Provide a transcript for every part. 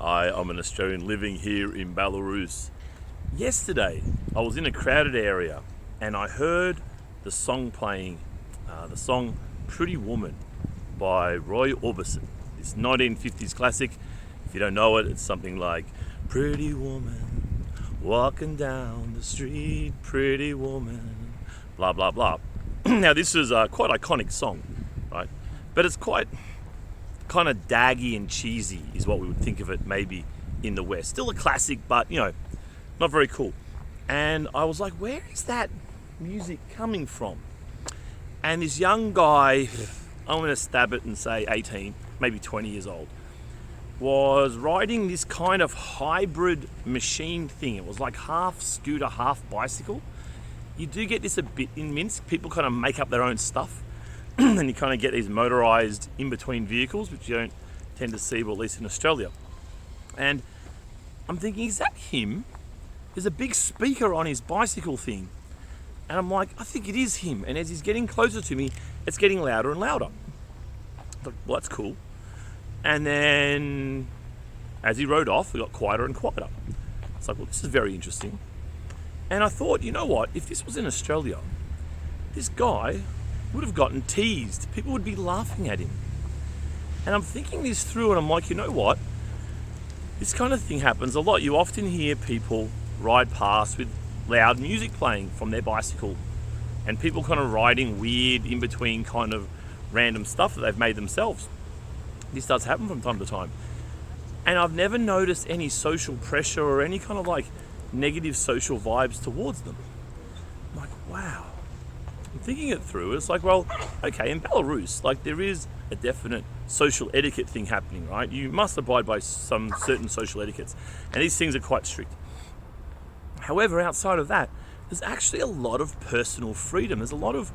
I'm an Australian living here in Belarus. Yesterday, I was in a crowded area and I heard the song playing, the song Pretty Woman by Roy Orbison. This 1950s classic. If you don't know it, it's something like, pretty woman, walking down the street, pretty woman, blah, blah, blah. Now, this is a quite iconic song, right? But it's quite kind of daggy and cheesy is what we would think of it maybe in the West. Still a classic, but, not very cool. And I was like, where is that music coming from? And this young guy, I'm going to stab it and say 18, maybe 20 years old, was riding this kind of hybrid machine thing. It was like half scooter, half bicycle. You do get this a bit in Minsk. People kind of make up their own stuff. And you kind of get these motorized in-between vehicles, which you don't tend to see, well, at least in Australia. And I'm thinking, is that him? There's a big speaker on his bicycle thing. And I'm like, I think it is him. And as he's getting closer to me, it's getting louder and louder. I thought, well, that's cool. And then as he rode off, it got quieter and quieter. It's like, well, this is very interesting. And I thought, you know what? If this was in Australia, this guy would have gotten teased. People would be laughing at him. And I'm thinking this through and I'm like, you know what? This kind of thing happens a lot. You often hear people ride past with loud music playing from their bicycle and people kind of riding weird in between kind of random stuff that they've made themselves. This does happen from time to time. And I've never noticed any social pressure or any kind of like negative social vibes towards them. I'm like, wow. I'm thinking it through. It's like, well, okay, in Belarus, like there is a definite social etiquette thing happening, right? You must abide by some certain social etiquettes. And these things are quite strict. However, outside of that, there's actually a lot of personal freedom. There's a lot of,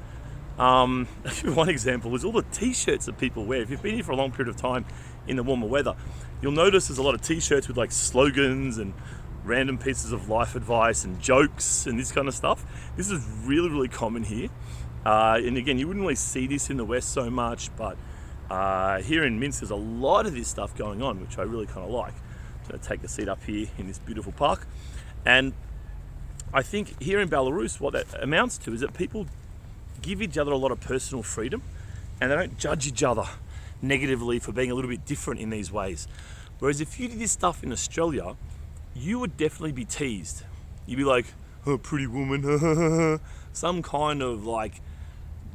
one example is all the t-shirts that people wear. If you've been here for a long period of time in the warmer weather, you'll notice there's a lot of t-shirts with like slogans and random pieces of life advice and jokes and this kind of stuff. This is really, really common here. And again, you wouldn't really see this in the West so much, but here in Minsk, there's a lot of this stuff going on, which I really kind of like. I'm going to take a seat up here in this beautiful park. And I think here in Belarus, what that amounts to is that people give each other a lot of personal freedom and they don't judge each other negatively for being a little bit different in these ways. Whereas if you did this stuff in Australia, you would definitely be teased. You'd be like, oh, pretty woman, some kind of like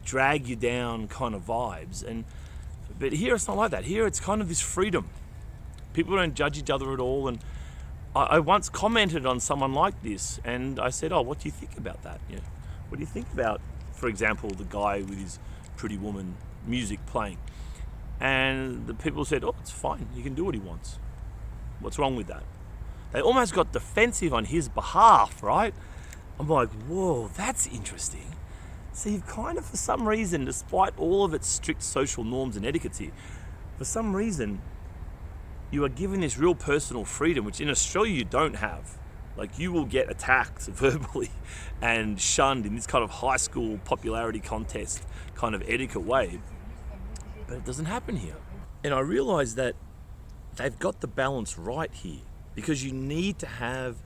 drag you down kind of vibes. But here it's not like that. Here it's kind of this freedom. People don't judge each other at all. And I once commented on someone like this and I said, oh, what do you think about that? What do you think about, for example, the guy with his Pretty Woman music playing? And the people said, oh, it's fine. He can do what he wants. What's wrong with that? They almost got defensive on his behalf, right? I'm like, whoa, that's interesting. So you've kind of, for some reason, despite all of its strict social norms and etiquettes here, for some reason, you are given this real personal freedom, which in Australia you don't have. Like, you will get attacked verbally and shunned in this kind of high school popularity contest kind of etiquette way. But it doesn't happen here. And I realized that they've got the balance right here, because you need to have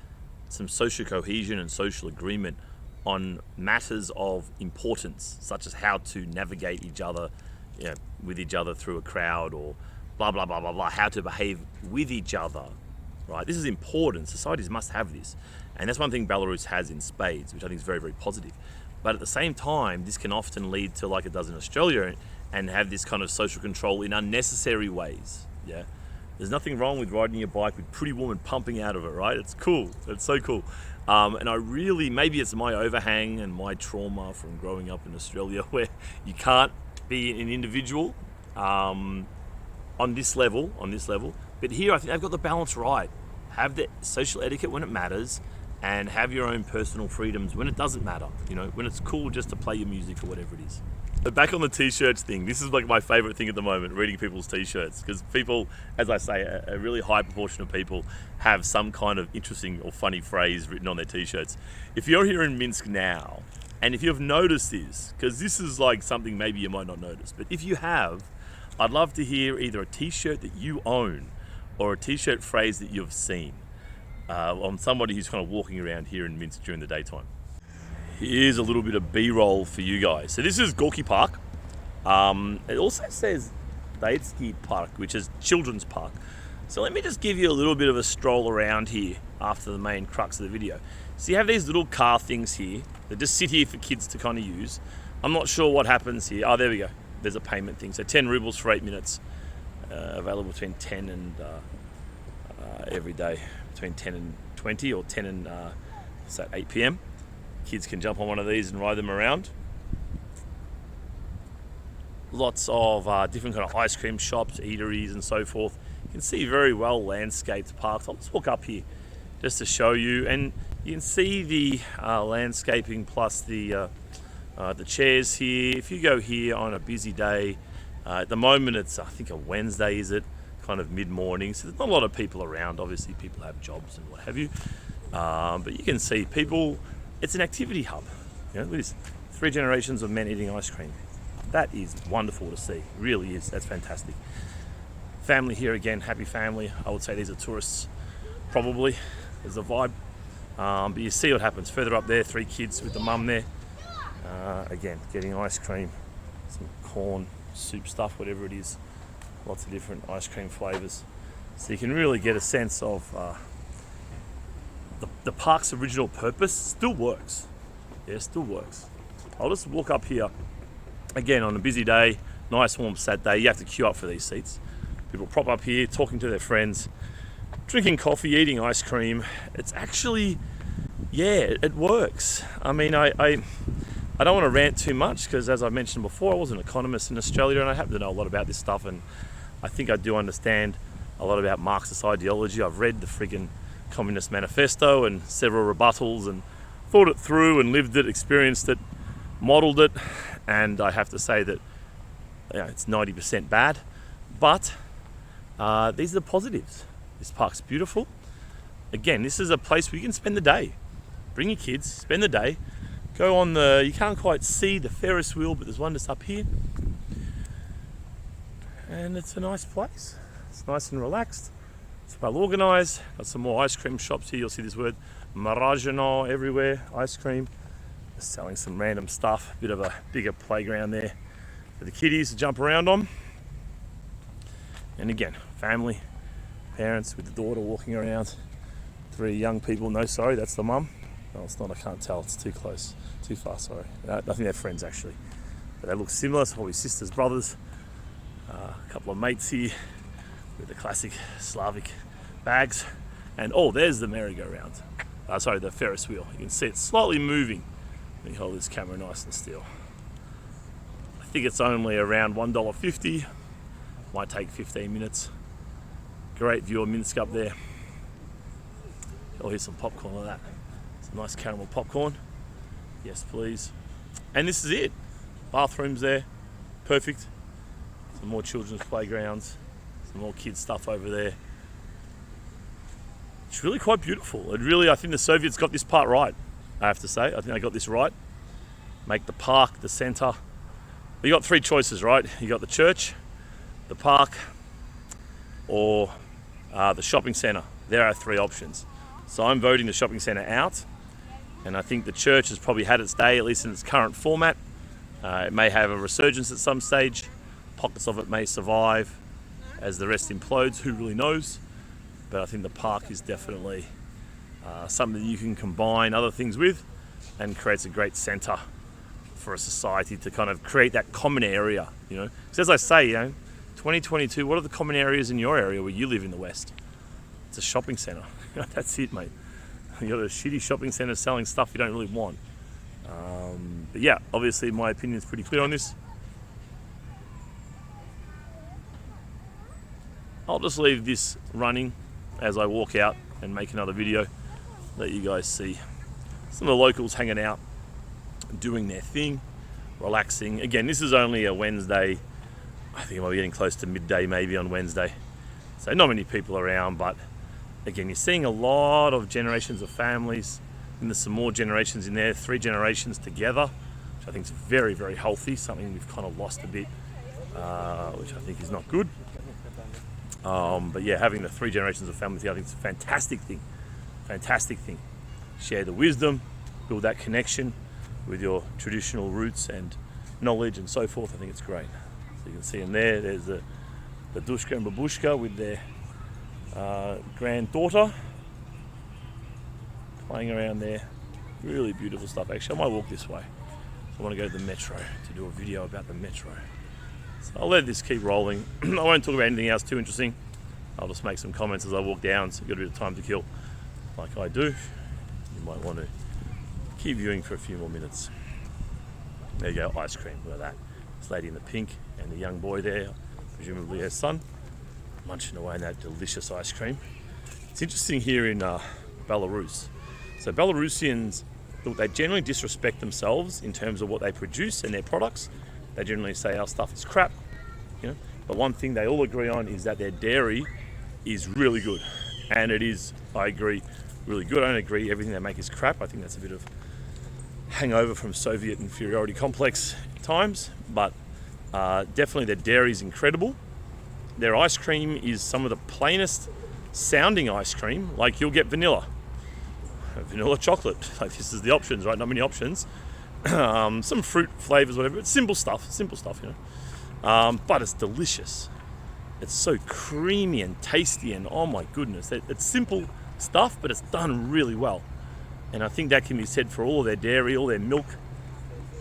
some social cohesion and social agreement on matters of importance, such as how to navigate each other, with each other through a crowd, or blah, blah, blah, blah, blah, how to behave with each other, right? This is important. Societies must have this. And that's one thing Belarus has in spades, which I think is very, very positive. But at the same time, this can often lead to, like it does in Australia, and have this kind of social control in unnecessary ways, yeah? There's nothing wrong with riding your bike with Pretty Woman pumping out of it, right? It's cool. It's so cool. And I really, maybe it's my overhang and my trauma from growing up in Australia where you can't be an individual on this level. But here I think they've got the balance right. Have the social etiquette when it matters and have your own personal freedoms when it doesn't matter, when it's cool just to play your music or whatever it is. But back on the t-shirts thing, this is like my favorite thing at the moment, reading people's t-shirts, because people, as I say, a really high proportion of people have some kind of interesting or funny phrase written on their t-shirts. If you're here in Minsk now, and if you've noticed this, because this is like something maybe you might not notice, but if you have, I'd love to hear either a t-shirt that you own or a t-shirt phrase that you've seen on somebody who's kind of walking around here in Minsk during the daytime. Here's a little bit of B-roll for you guys. So this is Gorky Park. It also says Daitsky Park, which is children's park. So let me just give you a little bit of a stroll around here after the main crux of the video. So you have these little car things here that just sit here for kids to kind of use. I'm not sure what happens here. Oh, there we go. There's a payment thing. So 10 rubles for 8 minutes. Available between 10 and every day between 10 and 20 or 10 and 8 p.m. Kids can jump on one of these and ride them around. Lots of different kind of ice cream shops, eateries and so forth. You can see very well landscaped parks. I'll just walk up here just to show you, and you can see the landscaping plus the chairs here. If you go here on a busy day, at the moment it's I think a Wednesday, is it? Kind of mid-morning, so there's not a lot of people around. Obviously people have jobs and what have you, but you can see people. It's an activity hub. You know, look at this, 3 generations of men eating ice cream. That is wonderful to see, really is. That's fantastic. Family here again, happy family. I would say these are tourists, probably. There's a vibe, but you see what happens further up there. 3 kids with the mum there. Again, getting ice cream, some corn, soup stuff, whatever it is. Lots of different ice cream flavors. So you can really get a sense of the park's original purpose still works. Yeah, still works. I'll just walk up here. Again, on a busy day, nice warm Saturday, you have to queue up for these seats. People prop up here, talking to their friends, drinking coffee, eating ice cream. It's actually, yeah, it works. I mean, I don't want to rant too much because, as I mentioned before, I was an economist in Australia and I happen to know a lot about this stuff, and I think I do understand a lot about Marxist ideology. I've read the friggin' Communist Manifesto and several rebuttals and thought it through and lived it, experienced it, modelled it, and I have to say that it's 90% bad, but these are the positives. This park's beautiful. Again, this is a place where you can spend the day. Bring your kids, spend the day, go on you can't quite see the Ferris wheel, but there's one just up here. And it's a nice place. It's nice and relaxed. It's well organised. Got some more ice cream shops here. You'll see this word, Marajano, everywhere. Ice cream. Just selling some random stuff. Bit of a bigger playground there for the kiddies to jump around on. And again, family, parents with the daughter walking around. 3 young people. No, sorry, that's the mum. No, it's not. I can't tell. It's too close. Too far, sorry. I think they're friends actually. But they look similar. So probably sisters, brothers. A couple of mates here with the classic Slavic bags. And oh, there's the merry-go-round. Sorry, the Ferris wheel. You can see it's slightly moving. Let me hold this camera nice and still. I think it's only around $1.50. Might take 15 minutes. Great view of Minsk up there. Oh, here's some popcorn like that. Some nice caramel popcorn. Yes, please. And this is it. Bathrooms there. Perfect. Some more children's playgrounds. Some more kids stuff over there. It's really quite beautiful. It really, I think the Soviets got this part right, I have to say. I think they got this right. Make the park the centre. You got 3 choices, right? You got the church, the park, or the shopping centre. There are 3 options. So I'm voting the shopping centre out, and I think the church has probably had its day, at least in its current format. It may have a resurgence at some stage. Pockets of it may survive as the rest implodes, who really knows? But I think the park is definitely something you can combine other things with and creates a great centre for a society to kind of create that common area, you know. Because as I say, 2022, what are the common areas in your area where you live in the West? It's a shopping centre. That's it, mate. You got a shitty shopping centre selling stuff you don't really want. But yeah, obviously my opinion is pretty clear on this. I'll just leave this running as I walk out and make another video. Let you guys see some of the locals hanging out, doing their thing, relaxing. Again, this is only a Wednesday. I think I might be getting close to midday maybe on Wednesday. So not many people around, but again, you're seeing a lot of generations of families, and there's some more generations in there, 3 generations together, which I think is very, very healthy, something we've kind of lost a bit, which I think is not good. But yeah, having the 3 generations of family together, I think it's a fantastic thing. Fantastic thing. Share the wisdom, build that connection with your traditional roots and knowledge and so forth. I think it's great. So you can see in there's the Dushka and Babushka with their granddaughter playing around there. Really beautiful stuff. Actually, I might walk this way. I want to go to the metro to do a video about the metro. So I'll let this keep rolling. I won't talk about anything else too interesting. I'll just make some comments as I walk down, so you've got a bit of time to kill like I do. You might want to keep viewing for a few more minutes. There you go, ice cream, look at that. This lady in the pink and the young boy there, presumably her son, munching away on that delicious ice cream. It's interesting here in Belarus. So Belarusians, look, they generally disrespect themselves in terms of what they produce and their products. They generally say our stuff is crap, you know. But one thing they all agree on is that their dairy is really good. And it is, I agree, really good. I don't agree everything they make is crap. I think that's a bit of hangover from Soviet inferiority complex times. But definitely their dairy is incredible. Their ice cream is some of the plainest sounding ice cream. Like you'll get vanilla chocolate. Like this is the options, right? Not many options. Some fruit flavors, whatever. It's simple stuff, you know. But it's delicious. It's so creamy and tasty, and oh my goodness, it's simple stuff, but it's done really well. And I think that can be said for all of their dairy, all their milk.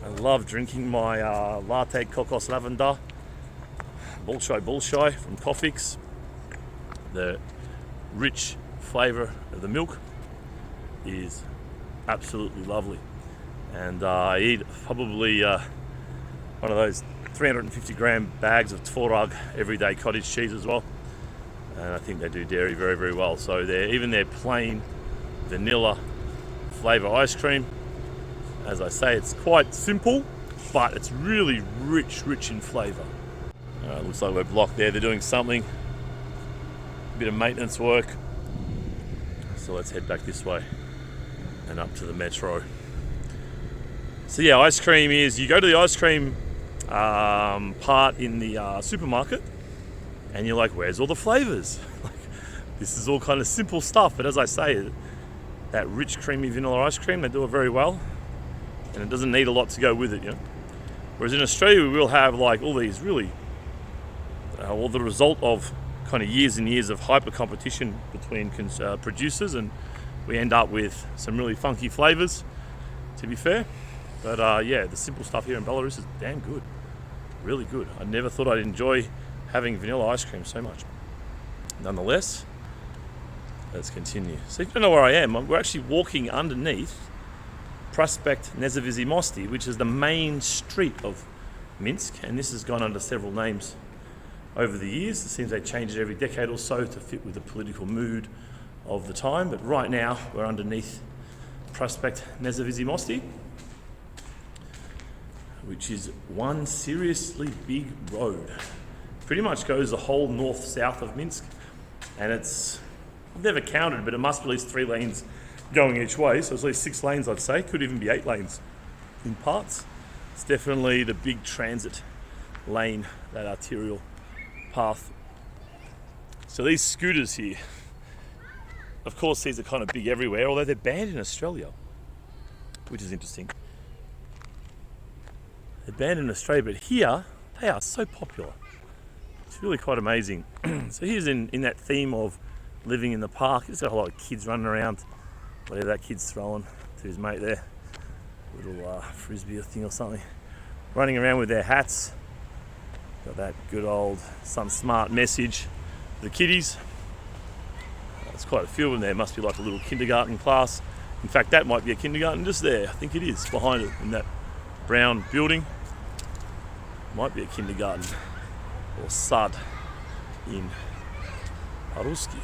I love drinking my latte kokos lavender, Bolshoi from Coffix. The rich flavor of the milk is absolutely lovely. And I eat probably one of those 350 gram bags of Tvorog everyday cottage cheese as well. And I think they do dairy very, very well. So even their plain vanilla flavor ice cream, as I say, it's quite simple, but it's really rich in flavor. Looks like we're blocked there. They're doing something, a bit of maintenance work. So let's head back this way and up to the metro. So yeah, ice cream is, you go to the ice cream part in the supermarket and you're like, where's all the flavors? Like, this is all kind of simple stuff, but as I say, that rich creamy vanilla ice cream, they do it very well, and it doesn't need a lot to go with it, you know. Whereas in Australia we will have like all these really the result of kind of years and years of hyper competition between producers, and we end up with some really funky flavors, to be fair. But yeah, the simple stuff here in Belarus is damn good, really good. I never thought I'd enjoy having vanilla ice cream so much. Nonetheless, let's continue. So if you don't know where I am, we're actually walking underneath Prospect Nezavizi Mosti, which is the main street of Minsk, and this has gone under several names over the years. It seems they change it every decade or so to fit with the political mood of the time, but right now we're underneath Prospect Nezavizi Mosti, which is one seriously big road. Pretty much goes the whole north-south of Minsk, and it's, I've never counted, but it must be at least 3 lanes going each way, so it's at least 6 lanes, I'd say. Could even be 8 lanes in parts. It's definitely the big transit lane, that arterial path. So these scooters here, of course these are kind of big everywhere, although they're banned in Australia, which is interesting. They're banned in Australia, but here they are so popular. It's really quite amazing. So here's in that theme of living in the park. It's got a whole lot of kids running around, whatever that kid's throwing to his mate there, little frisbee thing or something, running around with their hats. Got that good old Sun Smart message for the kiddies. There's quite a few of them there. Must be like a little kindergarten class. In fact, that might be a kindergarten just there. I think it is, behind it in that brown building. Might be a kindergarten or sad in Ruski.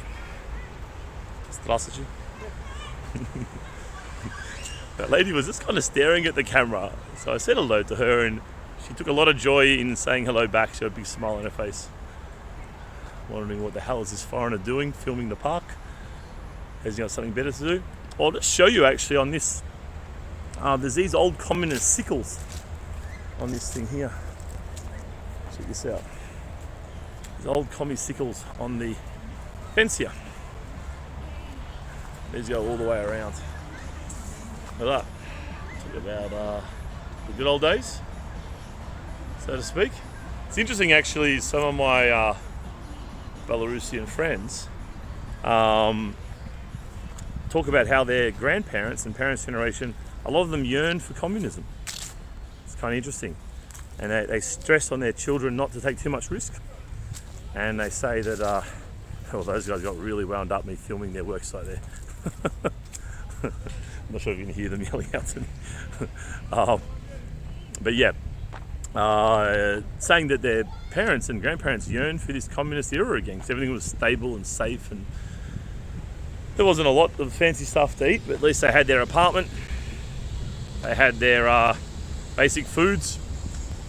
Здравствуйте. That lady was just kind of staring at the camera, so I said hello to her, and she took a lot of joy in saying hello back. She had a big smile on her face, wondering what the hell is this foreigner doing filming the park. Has he got something better to do? I'll just show you actually on this. There's these old communist sickles on this thing here. Check this out. The old commie sickles on the fence here. These go all the way around. Look at that. Talk about the good old days, so to speak. It's interesting actually, some of my Belarusian friends talk about how their grandparents and parents' generation, a lot of them yearned for communism. It's kind of interesting. And they stress on their children not to take too much risk. And they say that, well, those guys got really wound up me filming their worksite there. I'm not sure if you can hear them yelling out to me. But yeah, saying that their parents and grandparents yearned for this communist era again, because everything was stable and safe, and there wasn't a lot of fancy stuff to eat, but at least they had their apartment, they had their basic foods,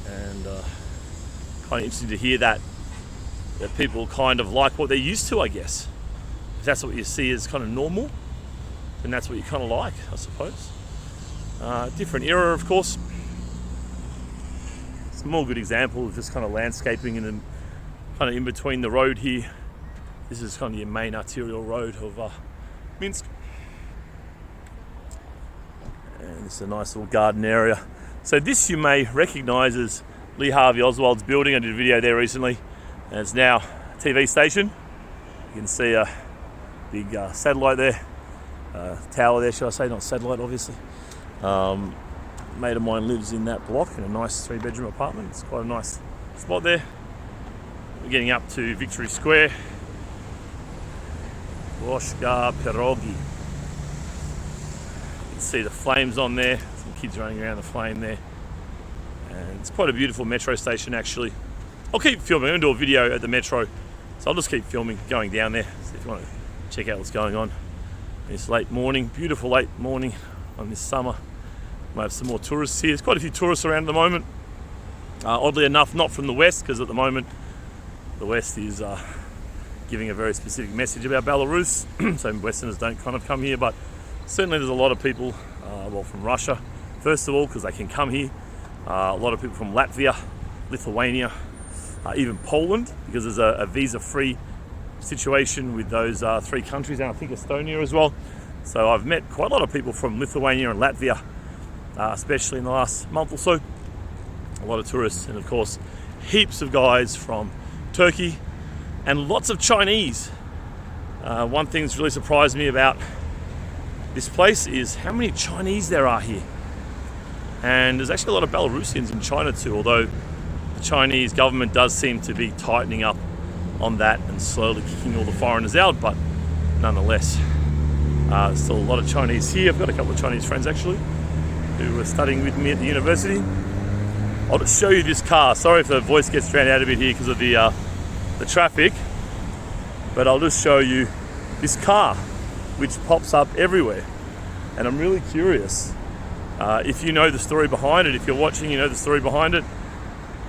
and kind of interesting to hear that people kind of like what they're used to, I guess. If that's what you see as kind of normal, then that's what you kind of like, I suppose. Different era, of course. Some more good example of just kind of landscaping and kind of in between the road here. This is kind of your main arterial road of Minsk. And this is a nice little garden area. So this you may recognise as Lee Harvey Oswald's building. I did a video there recently, and it's now a TV station. You can see a big satellite there, tower there, should I say, not satellite obviously. Mate of mine lives in that block in a nice 3-bedroom apartment. It's quite a nice spot there. We're getting up to Victory Square. Ploshka Pirogi. You can see the flames on there. Some kids running around the flame there. And it's quite a beautiful metro station actually. I'll keep filming. I'm going to do a video at the metro. So I'll just keep filming, going down there. So if you want to check out what's going on. It's late morning, beautiful late morning on this summer. Might have some more tourists here. There's quite a few tourists around at the moment. Oddly enough, not from the West, because at the moment the West is giving a very specific message about Belarus. So Westerners don't kind of come here, but certainly there's a lot of people, well, from Russia, first of all, because they can come here. A lot of people from Latvia, Lithuania, even Poland, because there's a visa-free situation with those 3 countries, and I think Estonia as well. So I've met quite a lot of people from Lithuania and Latvia, especially in the last month or so. A lot of tourists, and of course heaps of guys from Turkey and lots of Chinese. One thing that's really surprised me about this place is how many Chinese there are here. And there's actually a lot of Belarusians in China too, although the Chinese government does seem to be tightening up on that and slowly kicking all the foreigners out, but nonetheless, still a lot of Chinese here. I've got a couple of Chinese friends actually who were studying with me at the university. I'll just show you this car. Sorry if the voice gets drowned out a bit here because of the traffic, but I'll just show you this car which pops up everywhere, and I'm really curious if you know the story behind it. If you're watching, you know the story behind it,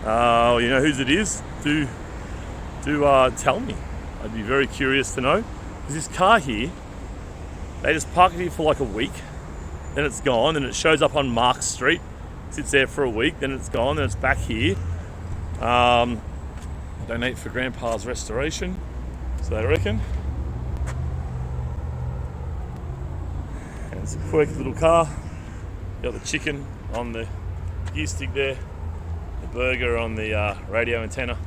you know whose it is, do tell me. I'd be very curious to know. This car here, they just park it here for like a week, then it's gone, and it shows up on Mark Street, sits there for a week, then it's gone, then it's back here. Donate for Grandpa's restoration, so they reckon. And it's a quirky little car. Got the chicken on the gear stick there, the burger on the radio antenna,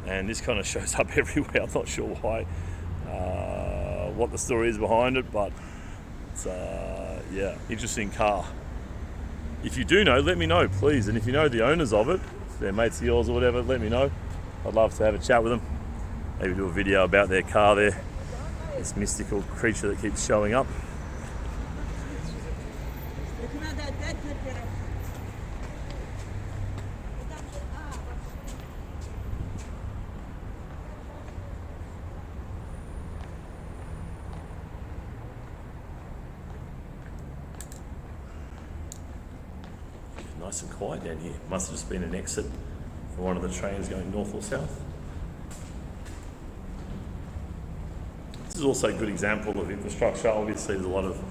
and this kind of shows up everywhere. I'm not sure why, what the story is behind it, but it's yeah, interesting car. If you do know, let me know, please. And if you know the owners of it, if they're mates of yours or whatever, let me know. I'd love to have a chat with them. Maybe do a video about their car there. This mystical creature that keeps showing up. Nice and quiet down here. Must have just been an exit for one of the trains going north or south. This is also a good example of infrastructure. Obviously there's a lot of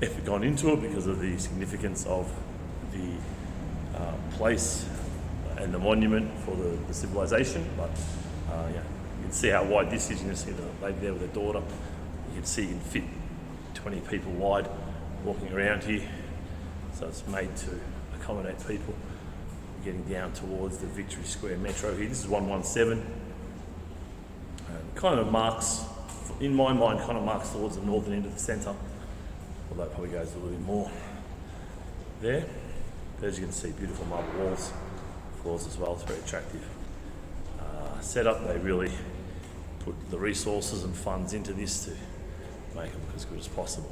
effort gone into it because of the significance of the place and the monument for the civilization. But yeah, you can see how wide this is. You can see the lady there with her daughter. You can see you can fit 20 people wide walking around here. So it's made to accommodate people getting down towards the Victory Square Metro here. This is 117. Kind of marks, in my mind, kind of marks towards the northern end of the centre, although it probably goes a little bit more there. As you can see, beautiful marble walls, floors as well. It's very attractive setup. They really put the resources and funds into this to make it look as good as possible.